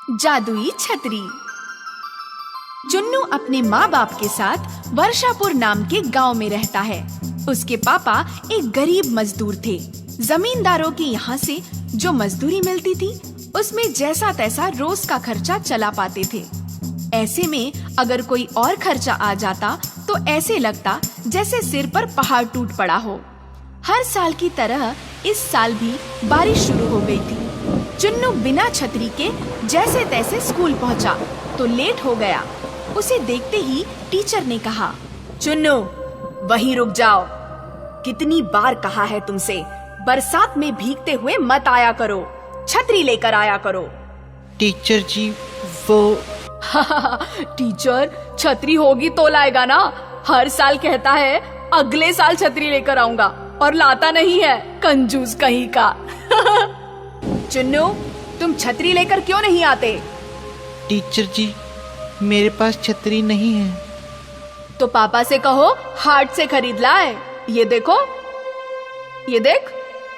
जादुई छतरी। चुन्नू अपने माँ बाप के साथ वर्षापुर नाम के गांव में रहता है। उसके पापा एक गरीब मजदूर थे। जमींदारों के यहाँ से जो मजदूरी मिलती थी उसमें जैसा तैसा रोज का खर्चा चला पाते थे। ऐसे में अगर कोई और खर्चा आ जाता तो ऐसे लगता जैसे सिर पर पहाड़ टूट पड़ा हो। हर साल की तरह इस साल भी बारिश शुरू हो गई थी। चुन्नू बिना छतरी के जैसे तैसे स्कूल पहुंचा तो लेट हो गया। उसे देखते ही टीचर ने कहा, चुन्नू वहीं रुक जाओ। कितनी बार कहा है तुमसे, बरसात में भीगते हुए मत आया करो, छतरी लेकर आया करो। टीचर जी वो टीचर छतरी होगी तो लाएगा ना। हर साल कहता है अगले साल छतरी लेकर आऊंगा और लाता नहीं है, कंजूस कहीं का। चुन्नू तुम छतरी लेकर क्यों नहीं आते? टीचर जी मेरे पास छतरी नहीं है। तो पापा से कहो हाट से खरीद लाए। ये देखो, ये देख,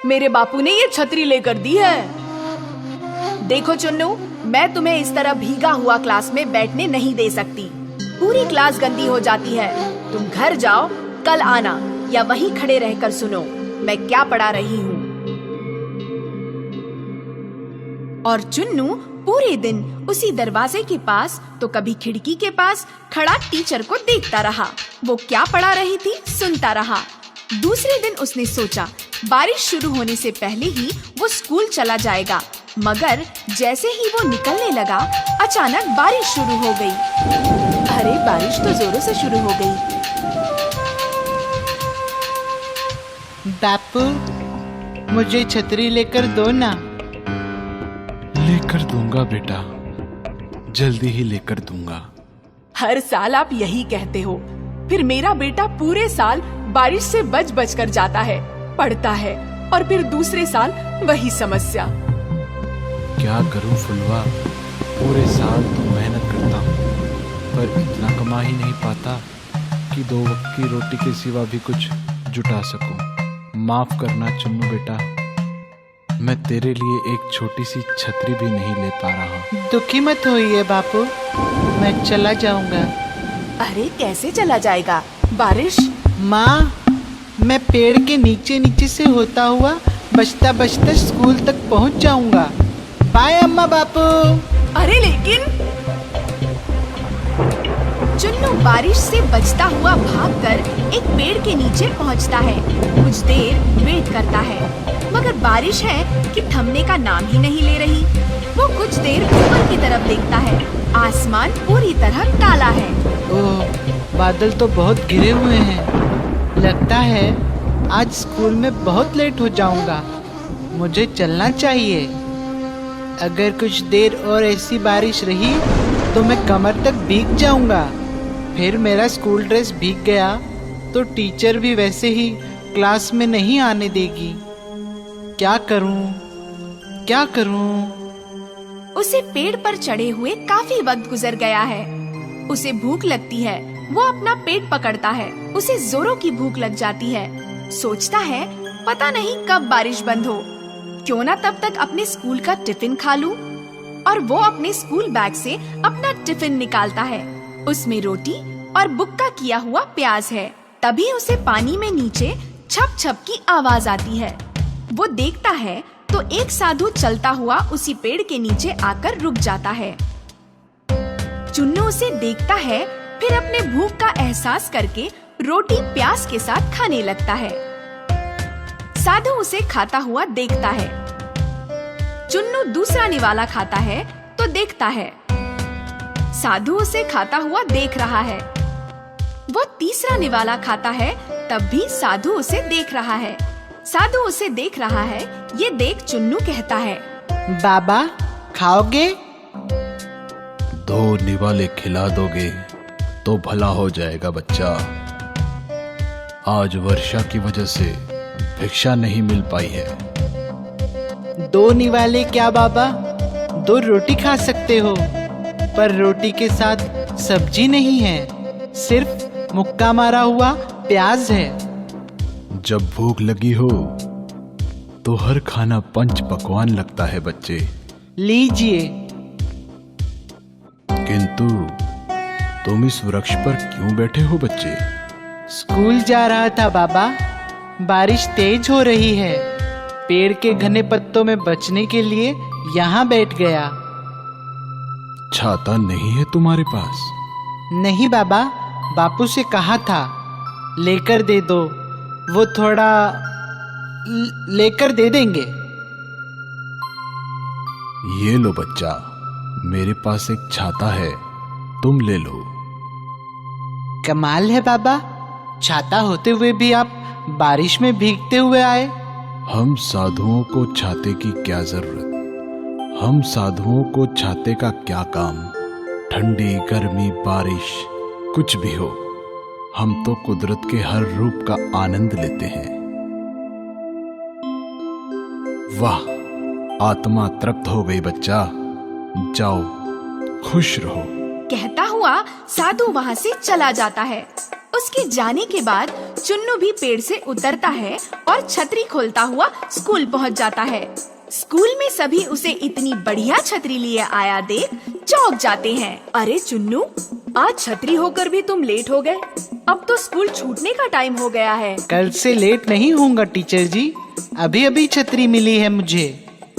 मेरे बापू ने ये छतरी लेकर दी है। देखो चुन्नू, मैं तुम्हें इस तरह भीगा हुआ क्लास में बैठने नहीं दे सकती। पूरी क्लास गंदी हो जाती है। तुम घर जाओ, कल आना या वहीं खड़े रहकर सुनो मैं क्या पढ़ा रही हूँ। और चुन्नू पूरे दिन उसी दरवाजे के पास तो कभी खिड़की के पास खड़ा टीचर को देखता रहा। वो क्या पढ़ा रही थी सुनता रहा। दूसरे दिन उसने सोचा बारिश शुरू होने से पहले ही वो स्कूल चला जाएगा, मगर जैसे ही वो निकलने लगा अचानक बारिश शुरू हो गई। अरे बारिश तो जोरों से शुरू हो गई। बापू मुझे छतरी लेकर दो ना। लेकर दूंगा बेटा, जल्दी ही लेकर दूंगा। हर साल आप यही कहते हो, फिर मेरा बेटा पूरे साल बारिश से बच बच कर जाता है, पढ़ता है, और फिर दूसरे साल वही समस्या। क्या करूं फुलवा, पूरे साल तो मेहनत करता हूँ पर इतना कमा ही नहीं पाता कि 2 वक्त की रोटी के सिवा भी कुछ जुटा सकूं। माफ करना चुन्नू बेटा, मैं तेरे लिए एक छोटी सी छतरी भी नहीं ले पा रहा। दुखी मत होइए बापू, मैं चला जाऊंगा। अरे कैसे चला जाएगा? बारिश। माँ मैं पेड़ के नीचे नीचे से होता हुआ बचता बचता स्कूल तक पहुँच जाऊंगा। बाय अम्मा बापू। अरे लेकिन चुन्नू बारिश से बचता हुआ भागकर एक पेड़ के नीचे पहुंचता है। कुछ देर वेट करता है, मगर बारिश है कि थमने का नाम ही नहीं ले रही। वो कुछ देर ऊपर की तरफ देखता है। आसमान पूरी तरह काला है। ओह, बादल तो बहुत घिरे हुए हैं। लगता है आज स्कूल में बहुत लेट हो जाऊंगा। मुझे चलना चाहिए। अगर कुछ देर और ऐसी बारिश रही तो मैं कमर तक भीग जाऊंगा। फिर मेरा स्कूल ड्रेस भीग गया तो टीचर भी वैसे ही क्लास में नहीं आने देगी। क्या करूं? क्या करूं? उसे पेड़ पर चढ़े हुए काफी वक्त गुजर गया है। उसे भूख लगती है। वो अपना पेट पकड़ता है। उसे जोरों की भूख लग जाती है। सोचता है पता नहीं कब बारिश बंद हो, क्यों ना तब तक अपने स्कूल का टिफिन खा लूं। और वो अपने स्कूल बैग से अपना टिफिन निकालता है। उसमें रोटी और बुक्का किया हुआ प्याज है। तभी उसे पानी में नीचे छप छप की आवाज आती है। वो देखता है तो एक साधु चलता हुआ उसी पेड़ के नीचे आकर रुक जाता है। चुन्नू उसे देखता है, फिर अपने भूख का एहसास करके रोटी प्याज के साथ खाने लगता है। साधु उसे खाता हुआ देखता है। चुन्नू दूसरा निवाला खाता है तो देखता है साधु उसे खाता हुआ देख रहा है। वो तीसरा निवाला खाता है, तब भी साधु उसे देख रहा है। साधु उसे देख रहा है, ये देख चुन्नू कहता है, बाबा खाओगे? 2 निवाले खिला दोगे तो भला हो जाएगा बच्चा। आज वर्षा की वजह से भिक्षा नहीं मिल पाई है। 2 निवाले क्या बाबा? 2 रोटी खा सकते हो, पर रोटी के साथ सब्जी नहीं है, सिर्फ मुक्का मारा हुआ प्याज है। जब भूख लगी हो तो हर खाना पंच पकवान लगता है बच्चे। लीजिए। किंतु तुम इस वृक्ष पर क्यों बैठे हो बच्चे? स्कूल जा रहा था बाबा। बारिश तेज हो रही है। पेड़ के घने पत्तों में बचने के लिए यहाँ बैठ गया। छाता नहीं है तुम्हारे पास? नहीं बाबा, बापू से कहा था लेकर दे दो। वो थोड़ा लेकर दे देंगे। ये लो बच्चा, मेरे पास एक छाता है, तुम ले लो। कमाल है बाबा, छाता होते हुए भी आप बारिश में भीगते हुए आए। हम साधुओं को छाते की क्या जरूरत? हम साधुओं को छाते का क्या काम? ठंडी, गर्मी, बारिश, कुछ भी हो, हम तो कुदरत के हर रूप का आनंद लेते हैं। वाह, आत्मा तृप्त हो गई बच्चा। जाओ, खुश रहो। कहता हुआ साधु वहाँ से चला जाता है। उसके जाने के बाद चुन्नू भी पेड़ से उतरता है और छतरी खोलता हुआ स्कूल पहुँच जाता है। स्कूल में सभी उसे इतनी बढ़िया छतरी लिए आया देख चौंक जाते हैं। अरे चुन्नू, आज छतरी होकर भी तुम लेट हो गए। अब तो स्कूल छूटने का टाइम हो गया है। कल से लेट नहीं होऊंगा टीचर जी। अभी अभी छतरी मिली है मुझे।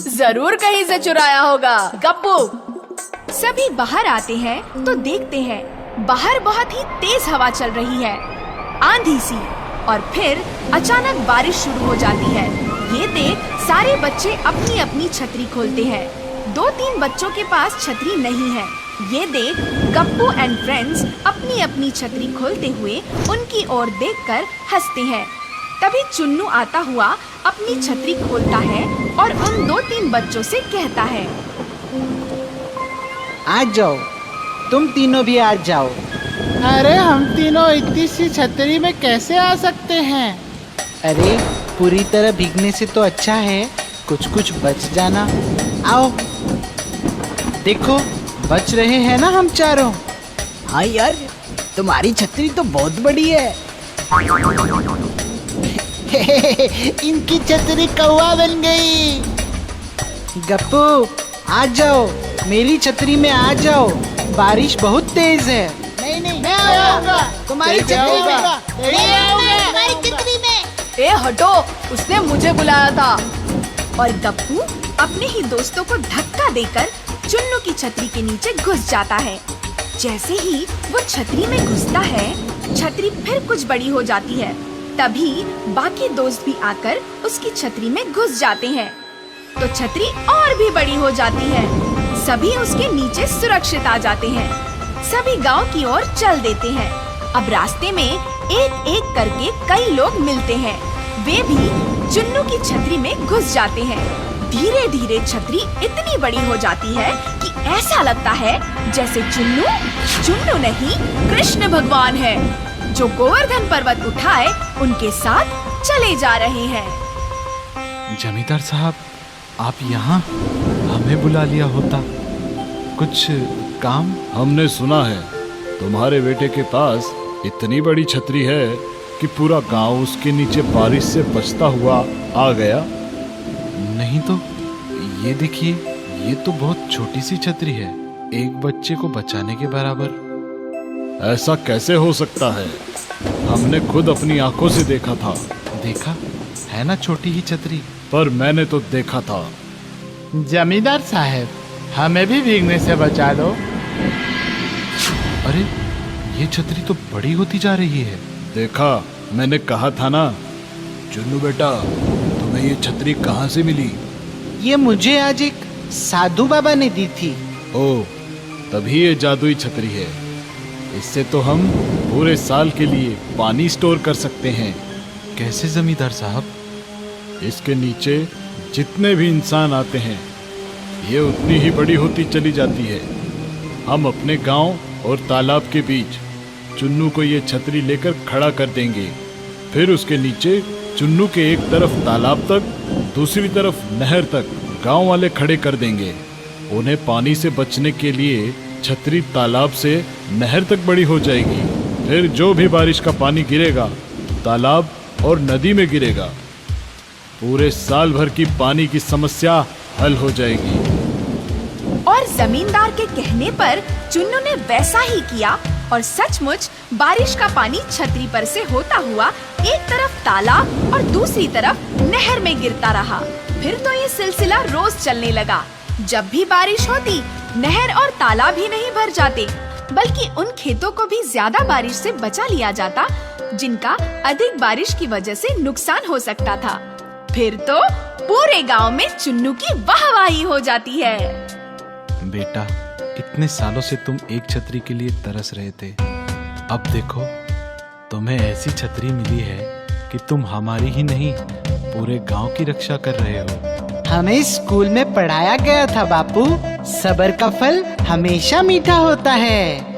जरूर कहीं से चुराया होगा गप्पू। सभी बाहर आते हैं तो देखते हैं बाहर बहुत ही तेज हवा चल रही है, आंधी सी, और फिर अचानक बारिश शुरू हो जाती है। ये देख सारे बच्चे अपनी अपनी छतरी खोलते हैं। 2-3 बच्चों के पास छतरी नहीं है। ये देख गप्पू एंड फ्रेंड्स अपनी अपनी छतरी खोलते हुए उनकी ओर देखकर हंसते हैं। तभी चुन्नू आता हुआ अपनी छतरी खोलता है और उन 2-3 बच्चों से कहता है, आ जाओ, तुम तीनों भी आ जाओ। अरे हम तीनों इतनी सी छतरी में कैसे आ सकते हैं? अरे पूरी तरह भीगने से तो अच्छा है कुछ कुछ बच जाना। आओ, देखो बच रहे हैं ना हम चारों। हाँ यार, तुम्हारी छतरी तो बहुत बड़ी है। इनकी छतरी कौवा बन गई। गप्पू आ जाओ, मेरी छतरी में आ जाओ, बारिश बहुत तेज है। नहीं, मैं आऊंगा तुम्हारी छतरी में। ए हटो, उसने मुझे बुलाया था। और गप्पू अपने ही दोस्तों को धक्का देकर चुन्नू की छतरी के नीचे घुस जाता है। जैसे ही वो छतरी में घुसता है, छतरी फिर कुछ बड़ी हो जाती है। तभी बाकी दोस्त भी आकर उसकी छतरी में घुस जाते हैं, तो छतरी और भी बड़ी हो जाती है। सभी उसके नीचे सुरक्षित आ जाते हैं। सभी गांव की ओर चल देते हैं। अब रास्ते में एक एक करके कई लोग मिलते हैं। वे भी चुन्नू की छतरी में घुस जाते हैं। धीरे धीरे छतरी इतनी बड़ी हो जाती है कि ऐसा लगता है जैसे चुन्नू नहीं, कृष्ण भगवान है, जो गोवर्धन पर्वत उठाए उनके साथ चले जा रहे हैं। जमींदार साहब, आप यहाँ? हमें बुला लिया होता, कुछ काम? हमने सुना है तुम्हारे बेटे के पास इतनी बड़ी छतरी है कि पूरा गांव उसके नीचे बारिश से बचता हुआ आ गया। नहीं तो ये देखिए, ये तो बहुत छोटी सी छतरी है, एक बच्चे को बचाने के बराबर। ऐसा कैसे हो सकता है? हमने खुद अपनी आंखों से देखा था। देखा है ना छोटी ही छतरी। पर मैंने तो देखा था। जमींदार साहब, हमें भी भीगने से बचा लो। अरे ये छतरी तो बड़ी होती जा रही है। देखा, मैंने कहा था ना। चुन्नू बेटा, तुम्हें ये छतरी कहाँ से मिली? ये मुझे आज एक साधु बाबा ने दी थी। ओह, तभी ये जादुई छतरी है। इससे तो हम पूरे साल के लिए पानी स्टोर कर सकते हैं। कैसे जमींदार साहब? इसके नीचे जितने भी इंसान आते हैं, ये उतनी ही बड़ी होती चली जाती है। हम अपने गांव और तालाब के बीच चुन्नू को ये छतरी लेकर खड़ा कर देंगे। फिर उसके नीचे चुन्नू के एक तरफ तालाब तक, दूसरी तरफ नहर तक गांव वाले खड़े कर देंगे। उन्हें पानी से बचने के लिए छतरी तालाब से नहर तक बड़ी हो जाएगी। फिर जो भी बारिश का पानी गिरेगा, तालाब और नदी में गिरेगा। पूरे साल भर की पानी की समस्या हल हो जाएगी। और और जमींदार के कहने पर चुन्नू ने वैसा ही किया और सचमुच बारिश का पानी छतरी पर से होता हुआ एक तरफ तालाब और दूसरी तरफ नहर में गिरता रहा। फिर तो ये सिलसिला रोज चलने लगा। जब भी बारिश होती, नहर और तालाब ही नहीं भर जाते, बल्कि उन खेतों को भी ज्यादा बारिश से बचा लिया जाता जिनका अधिक बारिश की वजह से नुकसान हो सकता था। फिर तो पूरे गांव में चुन्नू की वाहवाही हो जाती है। बेटा, इतने सालों से तुम एक छतरी के लिए तरस रहे थे। अब देखो, तुम्हें ऐसी छतरी मिली है कि तुम हमारी ही नहीं, पूरे गांव की रक्षा कर रहे हो। हमें स्कूल में पढ़ाया गया था बापू, सब्र का फल हमेशा मीठा होता है।